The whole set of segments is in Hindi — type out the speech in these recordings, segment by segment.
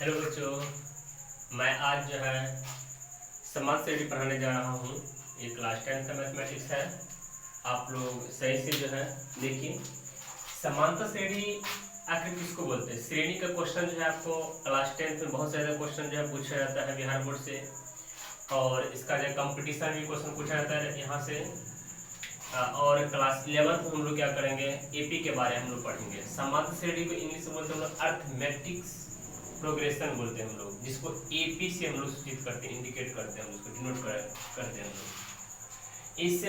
हेलो बच्चों, मैं आज जो है समाज श्रेणी पढ़ाने जा रहा हूँ। ये क्लास 10 का मैथमेटिक्स है। आप लोग सही से जो है देखिए। समांतर श्रेणी आखिर किसको बोलते हैं? श्रेणी का क्वेश्चन जो है आपको क्लास 10 में बहुत ज़्यादा क्वेश्चन जो है पूछा जाता है बिहार बोर्ड से, और इसका जो कंपटीशन भी क्वेश्चन पूछा जाता है यहाँ से। और क्लास 11 में हम लोग क्या करेंगे, एपी के बारे में हम लोग पढ़ेंगे। समांतर श्रेणी को इंग्लिश में बोलते हैं हम लोग अर्थमेटिक्स प्रोग्रेशन बोलते हैं हम लोग, जिसको एपी से हम लोग सूचित करते हैं, इंडिकेट करते हैं, हम उसको डिनोट करते हैं हम लोग। इस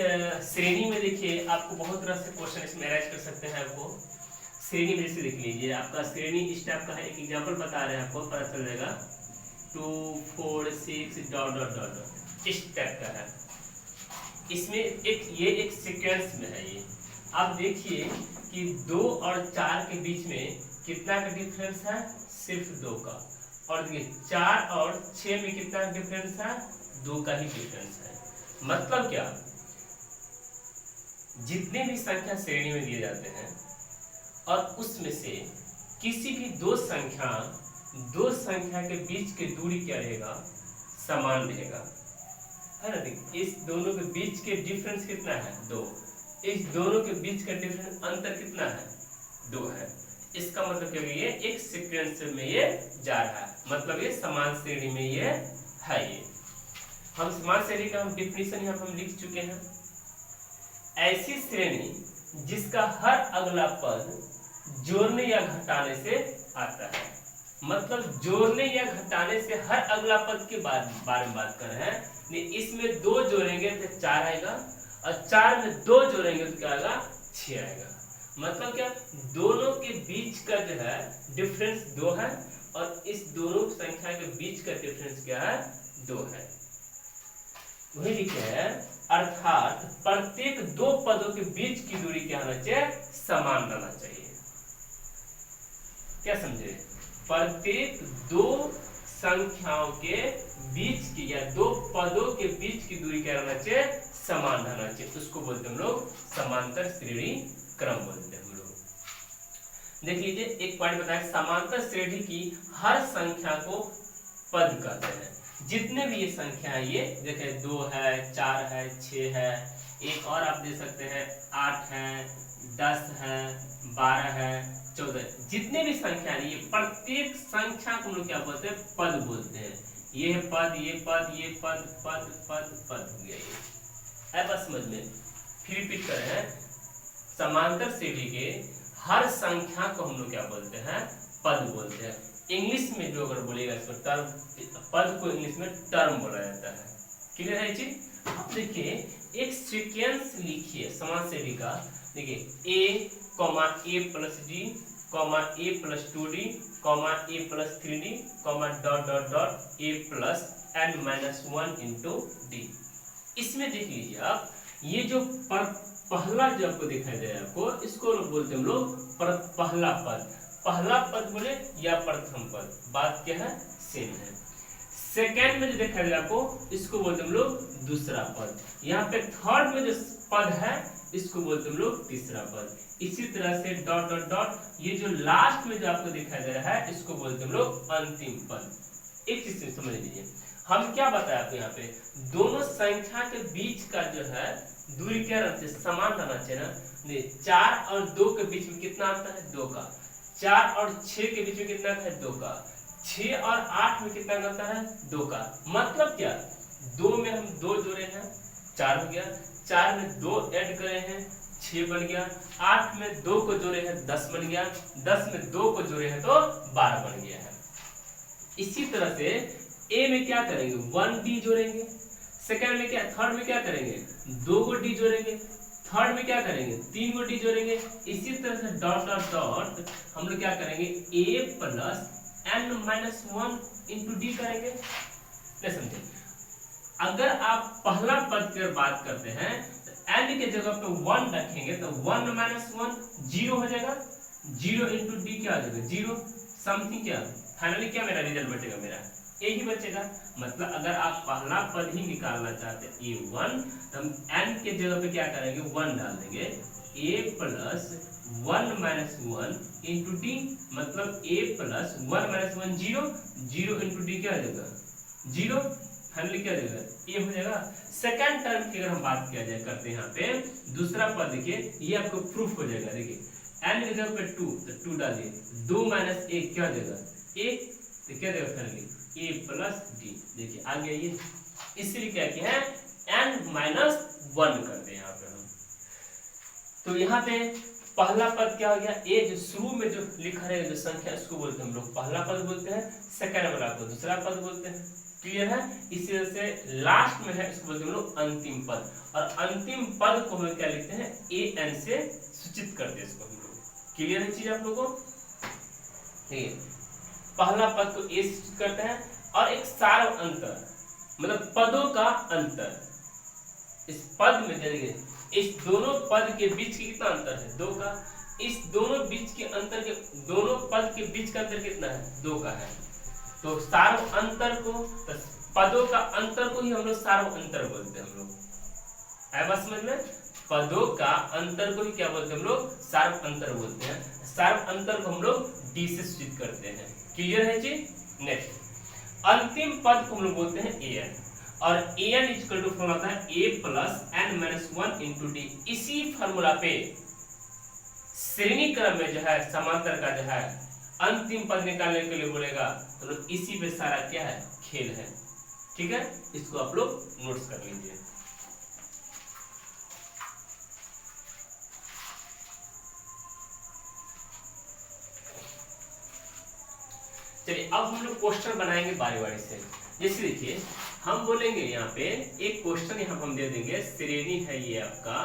श्रेणी में देखिए आपको बहुत तरह से क्वेश्चन इसमें अरेंज कर सकते हैं। आपको श्रेणी में से देख लीजिए, आपका श्रेणी इस टाइप का है। एक एग्जाम्पल बता रहे हैं, आपको पता चल जाएगा। 2 4 6 डॉट डॉट डॉट इस टाइप का है। इसमें एक सीक्वेंस में है। ये आप देखिए कि 2 और 4 के बीच में कितना का डिफरेंस है? सिर्फ 2 का। और देखिए 4 और 6 में कितना डिफरेंस है? 2 का ही डिफरेंस है। मतलब क्या, जितने भी संख्या श्रेणी में दिए जाते हैं और उसमें से किसी भी दो संख्या के बीच की दूरी क्या रहेगा? समान रहेगा, है ना। देखिए इस दोनों के बीच के डिफरेंस कितना है? 2। इस दोनों के बीच का डिफरेंस अंतर कितना है? 2 है। इसका मतलब क्या, ये एक सीक्वेंस में ये जा रहा है, मतलब ये समान श्रेणी में ये है। ये हम समान श्रेणी का हम डिफिनीशन यहाँ पर हम लिख चुके हैं। ऐसी श्रेणी जिसका हर अगला पद जोड़ने या घटाने से आता है। मतलब जोड़ने या घटाने से हर अगला पद के बारे में बात कर रहे हैं। इसमें 2 जोड़ेंगे तो 4 आएगा, और 4 में 2 जोड़ेंगे तो क्या आएगा? 6 आएगा। मतलब क्या, दोनों के बीच का जो है डिफरेंस 2 है, और इस दोनों संख्या के बीच का डिफरेंस क्या है? 2 है। वही लिखे है, अर्थात प्रत्येक 2 पदों के बीच की दूरी क्या होना चाहिए? समान रहना चाहिए। क्या समझे? प्रत्येक 2 संख्याओं के बीच की या 2 पदों के बीच की दूरी क्या रहना चाहिए? समान रहना चाहिए। उसको बोलते हम लोग समांतर श्रेणी क्रम बोलते हैं हम लोग। देख लीजिए, एक पॉइंट बताया, समांतर श्रेणी की हर संख्या को पद कहते हैं। जितने भी ये संख्या है, ये देखें 2 है, 4 है, 6 है, एक और आप दे सकते हैं 8 है, 10 है, 12 है, 14। जितने भी संख्या है, ये प्रत्येक संख्या को हम लोग क्या बोलते हैं? पद बोलते हैं। ये है पद, ये पद, ये पद, पद पद पद हो गया। ये है बस समझ में। फिर रिपीट कर रहे हैं, समांतर श्रेणी के हर संख्या को हम लोग क्या बोलते हैं? पद बोलते हैं। इंग्लिश में जो अगर बोलेगा इसमें टर्म, पद को इंग्लिश में टर्म बोला जाता है। क्लियर है चीज? अब देखिए, एक सीक्वेंस लिखिए समान श्रेणी का। देखिए a, a plus D, a plus 2d, a plus 3d, dot dot dot a plus n minus 1 into D. इसमें देख लीजिए आप, ये जो पहला जो आपको दिखाई दे रहा है, आपको इसको बोलते हैं हम लोग पहला पद। पहला पद बोले या प्रथम पद, बात क्या है? सेम है। सेकेंड में जो दिखाई दे रहा है आपको, इसको बोलते हैं हम लोग दूसरा पद। यहाँ पे थर्ड में जो पद है, इसको बोलते हैं हम लोग तीसरा पद। इसी तरह से डॉट डॉट डॉट, ये जो लास्ट में जो आपको दिखाई दे रहा है, इसको बोलते हैं हम लोग अंतिम पद। एक चीज समझ लीजिए, हम क्या बताया आपको यहाँ पे, दोनों संख्या के बीच का जो है दूरी क्या रहती है? समान रहना चाहिए ना। 4 और 2 के बीच में कितना आता है? 2 का। 4 और 6 के बीच में कितना है? 2 का। 6 और 8 में कितना करता है? 2 का। मतलब क्या, 2 में हम 2 जोड़े हैं, 4 हो गया। 4 में 2 ऐड करे हैं, 6 बन गया। 8 में 2 को जोड़े हैं, 10 बन गया। 10 में 2 को जोड़े हैं तो 12 बन गया है। इसी तरह से ए में क्या करेंगे? 1 डी जोड़ेंगे। सेकंड में क्या, थर्ड में क्या करेंगे? 2 को डी जोड़ेंगे। थर्ड में क्या करेंगे? 3 को डी जोड़ेंगे। इसी तरह से डॉट डॉट डॉट हम लोग क्या करेंगे? a plus n minus 1 into D करेंगे। समझे? अगर आप पहला पद की बात करते हैं तो n के जगह पे 1 रखेंगे तो 1 माइनस 1 0 हो जाएगा। 0 इंटू डी क्या आ जाएगा? 0 समथिंग। क्या फाइनली क्या मेरा रिजल्ट बचेगा? मेरा यही बचेगा। मतलब अगर आप पहला पद ही निकालना चाहते हैं a1, तो हम n के जगह पे क्या करेंगे? 1 डाल देंगे। a plus 1 minus 1 into D, मतलब a plus 1 minus 1 zero, zero into D क्या हो जाएगा, जीरो, फाइनली क्या हो जाएगा, a हो जाएगा। सेकंड टर्म की अगर हम बात किया जाए करते हैं यहाँ पे दूसरा पद, देखिए ये आपको प्रूफ हो जाएगा। देखिए n की जगह पे 2, तो 2 डालिए, 2 माइनस 1 क्या हो जाएगा, 1, तो क्या देगा फाइनली a प्लस डी। देखिए आ गया ये, इसीलिए क्या किया है n माइनस 1 करते हैं यहाँ पे हम। तो यहाँ पे पहला पद क्या हो गया, ए जो शुरू में जो लिखा रहेगा जो संख्या इसको बोलते हैं हम लोग पहला पद बोलते हैं, सेकंड वाला को दूसरा पद बोलते हैं। क्लियर है? इसी वजह से लास्ट में है इसको बोलते हैं हम लोग अंतिम पद, और अंतिम पद को हम क्या लिखते हैं, ए एन से सूचित करते हैं इसको हम लोग। क्लियर है चीज आप लोगों को? ठीक है, पहला पद को ए सूचित करते हैं, और एक सार्व अंतर मतलब पदों का अंतर, इस पद में देखिए इस दोनों पद के बीच कितना अंतर है, 2 का। इस दोनों बीच के अंतर के, दोनों पद के बीच का अंतर कितना है, 2 का है। तो सार्व अंतर को, तो पदों का अंतर को ही हम लोग सार्व अंतर बोलते हैं हम लोग। है बात समझ में? पदों का अंतर को ही क्या बोलते हैं हम लोग, सार्व अंतर बोलते हैं। सार्व अंतर को हम लोग डी से सूचित करते हैं। क्लियर है जी? नेक्स्ट अंतिम पद को हम लोग बोलते हैं ए एन, और A N equal to formula होता है A plus N minus 1 into D. इसी फॉर्मूला पे श्रेणी क्रम में जो है समांतर का जो है अंतिम पद निकालने के लिए बोलेगा, तो लोग इसी पे सारा क्या है, खेल है। ठीक है, इसको आप लोग नोट्स कर लीजिए। चलिए अब हम लोग क्वेश्चन बनाएंगे बारी बारी से। जैसे देखिए हम बोलेंगे यहाँ पे एक क्वेश्चन यहाँ हम दे देंगे, श्रेणी है ये आपका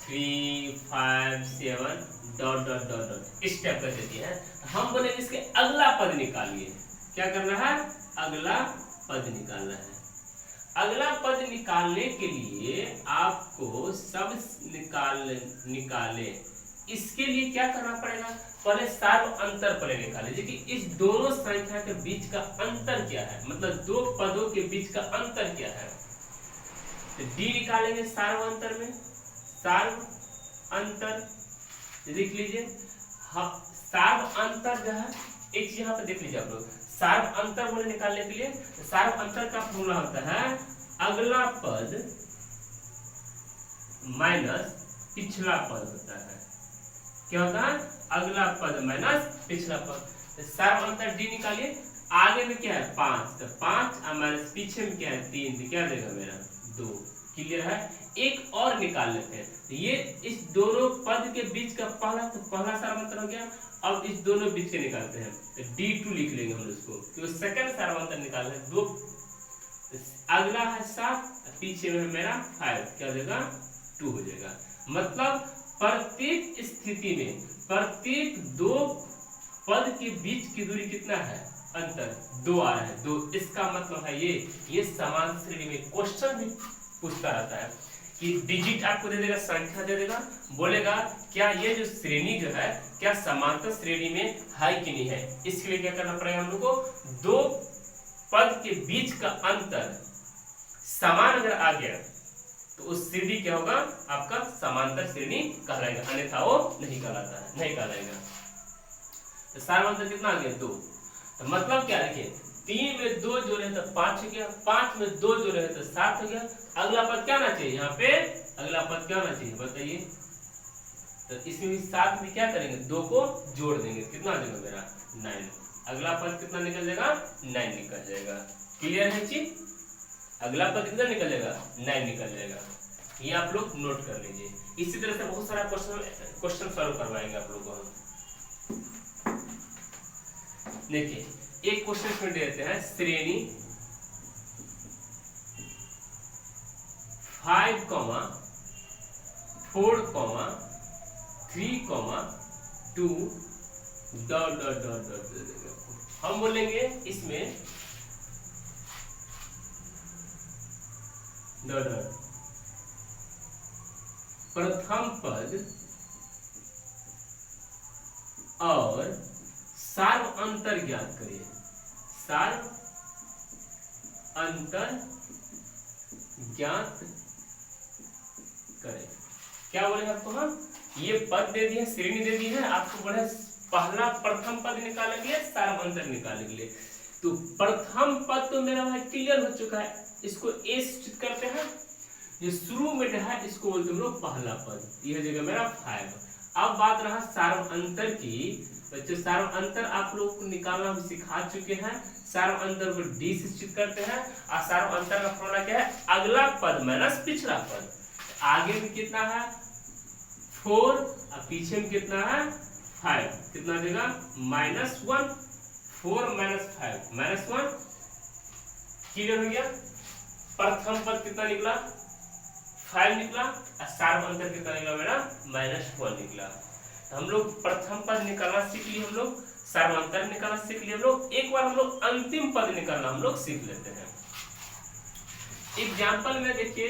3 5 7 डॉट डॉट डॉट डॉट इस टाइप का देती है। हम बोलेंगे इसके अगला पद निकालिए। क्या करना है, अगला पद निकालना है। अगला पद निकालने के लिए आपको सब निकाले इसके लिए क्या करना पड़ेगा, पहले सार्व अंतर पहले निकाले। देखिए इस दोनों संख्या के बीच का अंतर क्या है, मतलब दो पदों के बीच का अंतर क्या है, तो डी निकालेंगे सार्व अंतर में। सार्व अंतर लिख लीजिए। हाँ, सार्व अंतर जो है एक चीज यहाँ पे देख लीजिए आप लोग, सार्व अंतर बोले निकालने के लिए, सार्व अंतर का फॉर्मूला होता है अगला पद माइनस पिछला पद होता है। क्या होता है, अगला पद माइनस पिछला पद। तो सार्व अंतर डी निकालिए। आगे में क्या है 5, तो 5 और माइनस पीछे में क्या है 3, तो क्या देगा मेरा 2। क्लियर है? एक और निकाल लेते हैं। तो ये इस दोनों पद के बीच का पहला, तो पहला सार्व अंतर हो गया। अब इस दोनों बीच के निकालते हैं, तो D2 लिख लेंगे हम इसको, तो सेकंड सार्व अंतर निकालना है 2। अगला है 7, पीछे में मेरा 5, क्या हो जाएगा 2 हो जाएगा। मतलब प्रत्येक स्थिति में प्रत्येक दो पद के बीच की दूरी कितना है, अंतर 2 आ रहा है, 2। इसका मतलब है ये समान श्रेणी में क्वेश्चन भी पूछता रहता है कि डिजिट आपको दे देगा, संख्या दे देगा, बोलेगा क्या ये जो श्रेणी जो है क्या समांतर श्रेणी में है कि नहीं है। इसके लिए क्या करना पड़ेगा हम लोग को, दो पद के बीच का अंतर समान अगर आ गया तो उस श्रेणी क्या होगा, आपका समांतर श्रेणी कहलाएगा, अन्यथा वो नहीं कहलाता है, नहीं कहलाएगा। तो सार्व अंतर कितना आ गया 2। तो मतलब क्या, देखिए 3 में 2 जोड़े तो 5 हो गया, 5 में 2 जोड़े तो 7 हो गया। अगला पद क्या होना चाहिए, यहाँ पे अगला पद क्या होना चाहिए बताइए। तो इसमें भी 7 में क्या करेंगे, 2 को जोड़ देंगे, कितना आ जाएगा मेरा 9। अगला पद कितना निकल जाएगा, 9 निकल जाएगा। क्लियर है चीज? अगला पद कितना निकल जाएगा, 9 निकल जाएगा। ये आप लोग नोट कर लीजिए। इसी तरह से बहुत सारा क्वेश्चन सॉल्व करवाएंगे आप लोगों को। देखिए एक क्वेश्चन में देते हैं, श्रेणी 5, 4, 3, 2 डॉट डॉट डॉट डॉट। हम बोलेंगे इसमें डॉट डॉट प्रथम पद और सार्व अंतर ज्ञात करिए। सार्व अंतर ज्ञात करें। क्या बोले आपको हम, ये पद दे दिए, श्रेणी दे दी है, आपको बोले पहला प्रथम पद निकालने के लिए, सार्वअंतर निकालने के लिए। तो प्रथम पद तो मेरा भाई क्लियर हो चुका है, इसको ए सूचित करते हैं। ये शुरू में है इसको बोलते हम लोग पहला पद, यह जगह मेरा 5। अब बात रहा सार्वअंतर की। बच्चों सार्वअंतर आप लोग को निकालना हम सिखा चुके हैं। सार्वअंतर को डी से सूचित करते हैं और सार्वअंतर का फॉर्मूला क्या है, अगला पद माइनस पिछला पद। आगे में कितना है 4 और पीछे में कितना है 5, कितना देगा -1। 4 - 5 -1, क्लियर हो गया। प्रथम पद कितना निकला 5 निकला और सार्वअंतर कितना निकला मेरा -1 निकला। तो हम लोग प्रथम पद निकालना सीख लिए, हम लोग सार्वअंतर निकालना सीख लिए। हम लोग एक बार हम लोग अंतिम पद निकालना हम लोग सीख लेते हैं। एग्जाम्पल में देखिए,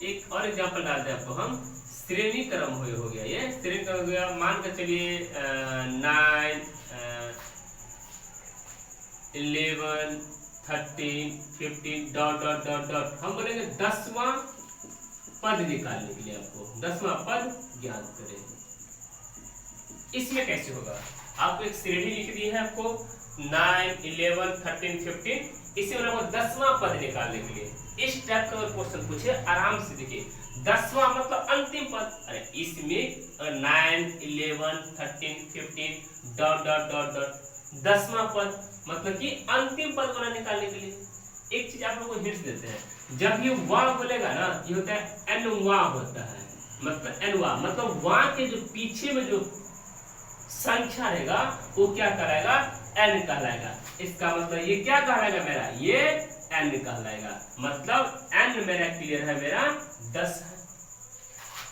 एक और एग्जाम्पल डालते हैं आपको हम। श्रेणी क्रम हो गया, ये श्रेणी क्रम हो गया। मान कर चलिए 9 11 13 15 डॉट डॉट डॉट डॉट। हम बोलेंगे 10वां पद निकालने के लिए आपको 10वां पद ज्ञात करें। इसमें कैसे होगा, आपको एक श्रेणी लिख दी है आपको 9 11 13 15, इसे आपको 10वां पद निकालने के लिए इस टाइप का क्वेश्चन पूछे, आराम से देखिए 10वां मतलब अंतिम पद। अरे इसमें 9 11 13 15 डॉट डॉट डॉट डॉट 10वां पद मतलब कि अंतिम पद वाला निकालने के लिए। एक चीज आप लोगों को हिंट देते हैं, जब ये वां बोलेगा ना, ये होता है एनवा होता है, मतलब एनवा मतलब वां के जो पीछे में जो संख्या रहेगा वो क्या कहलाएगा, एन कहलाएगा। इसका मतलब ये क्या कहलाएगा मेरा, ये एन कहलाएगा। मतलब एन मेरा क्लियर है, मेरा 10 है।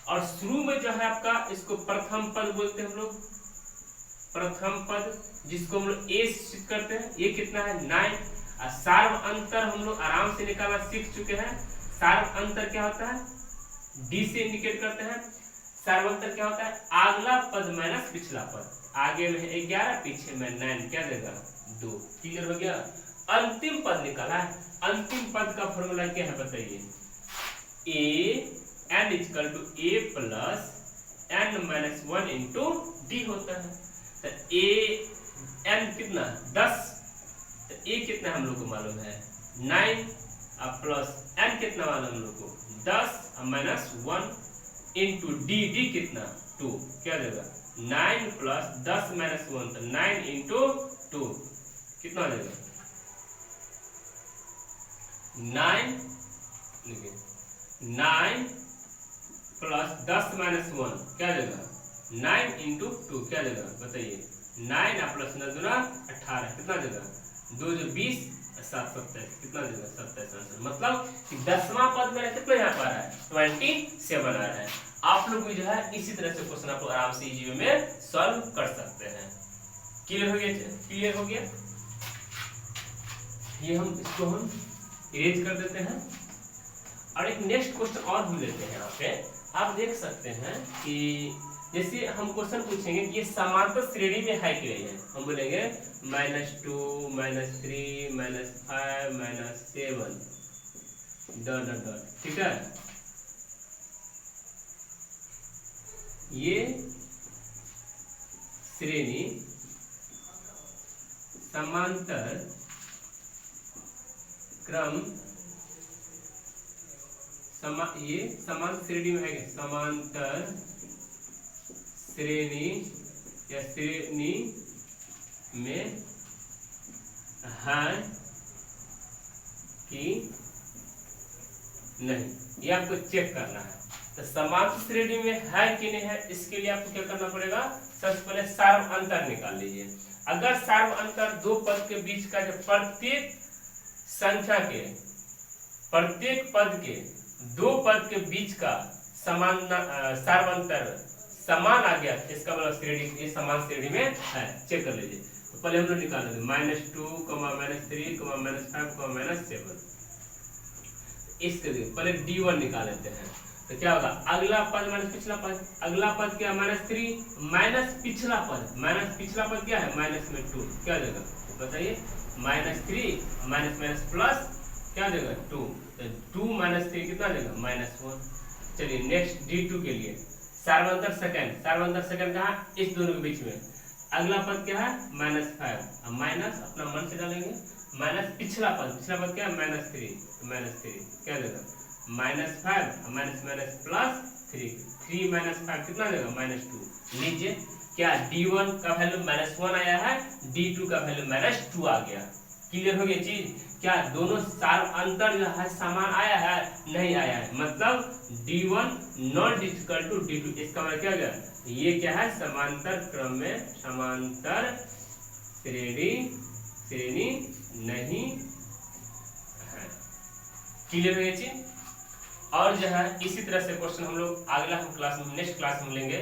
और शुरू में जो है आपका, इसको प्रथम पद बोलते हैं हम लोग, प्रथम पद जिसको हम लोग ए सूचित करते हैं। ये कितना है 9। और सार्वअंतर हम लोग आराम से निकालना सीख चुके हैं। सार्वअंतर क्या होता है, डी से इंडिकेट करते हैं। सार्वअंतर क्या होता है, अगला पद माइनस पिछला पद। आगे में 11 पीछे में 9, क्या देगा 2। क्लियर हो गया। अंतिम पद निकाला है। अंतिम पद का फॉर्मूला क्या है बताइए, n = a plus n-1 into D होता है। तो n कितना 10, तो a कितना हम लोग को मालूम है 9 और प्लस n कितना मालूम हम लोग को 10 और -1 इंटू डी कितना 2, क्या देगा 9 प्लस 10 -1, तो 9 इंटू 2 कितना देगा 9 प्लस 10 -1 क्या देगा 9 इंटू 2 क्या देगा बताइए 9 और प्लस 9 दूना 18, कितना देगा 2 जो 20 7 27, कितना देगा 27। मतलब कि 10वां पद मेरा कितना यहाँ पर है 27 आ रहा है। आप लोग भी जो है इसी तरह से क्वेश्चन आप लोग आराम से इजी में सॉल्व कर सकते हैं। क्लियर हो गया, क्लियर हो गया। ये हम इसको हम इरेज कर देते हैं और एक नेक्स्ट क्वेश्चन और हम लेते हैं। यहाँ पे आप देख सकते हैं कि जैसे हम क्वेश्चन पूछेंगे कि ये समांतर श्रेणी में है कि नहीं है, हम बोलेंगे -2 -3 -5 -7 डॉट डॉट डॉट, ठीक है। ये श्रेणी समांतर क्रम ये समान श्रेणी में है, समांतर श्रेणी या श्रेणी में है कि नहीं, ये आपको चेक करना है। तो समांतर श्रेणी में है कि नहीं है, इसके लिए आपको क्या करना पड़ेगा, सबसे पहले सार्वअंतर निकाल लीजिए। अगर सार्वअंतर दो पद के बीच का जो प्रत्येक संख्या के प्रत्येक पद के दो पद के बीच का समान सार्वअंतर समान आ गया, इसका मतलब श्रेणी ये समान श्रेणी में है। चेक कर लीजिए। तो पहले हम लोग निकाल लेंगे -2, -3, -5, -7। इसके लिए पहले D1 निकाल लेते हैं। तो क्या होगा, अगला पद माइनस पिछला पद, अगला पद क्या -3 माइनस पिछला पद, माइनस पिछला पद क्या है -2, क्या देगा बताइए -3 माइनस प्लस क्या देगा 2, तो 2 - 3 कितना देगा -1। चलिए नेक्स्ट D2 के लिए सार्वंतर सेकंड कहाँ, इस दोनों के बीच में। अगला पद क्या है, -5, अब माइनस अपना मन से डालेंगे, माइनस पिछला पद क्या है, -3 क्या देगा, -5 माइनस माइनस +3, 3 - 5 कितना देगा, -2। लीजिए क्या d1 का वैल्यू -1 आया है, d2 का वैल्यू -2 आ गया। क्लियर हो गया चीज, क्या दोनों सार अंतर जो है समान आया है, नहीं आया है, मतलब d1 not equal to d2। इसका मतलब क्या गया, ये क्या है, समांतर क्रम में समांतर श्रेणी नहीं है। क्लियर हो गया चीज। और जो है इसी तरह से क्वेश्चन हम लोग अगला नेक्स्ट क्लास में लेंगे।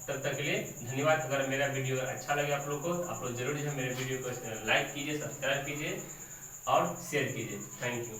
तब तक के लिए धन्यवाद। अगर मेरा वीडियो अच्छा लगे आप लोग को, आप लोग जरूर जो है मेरे वीडियो को लाइक कीजिए, सब्सक्राइब कीजिए और शेयर कीजिए। Thank you.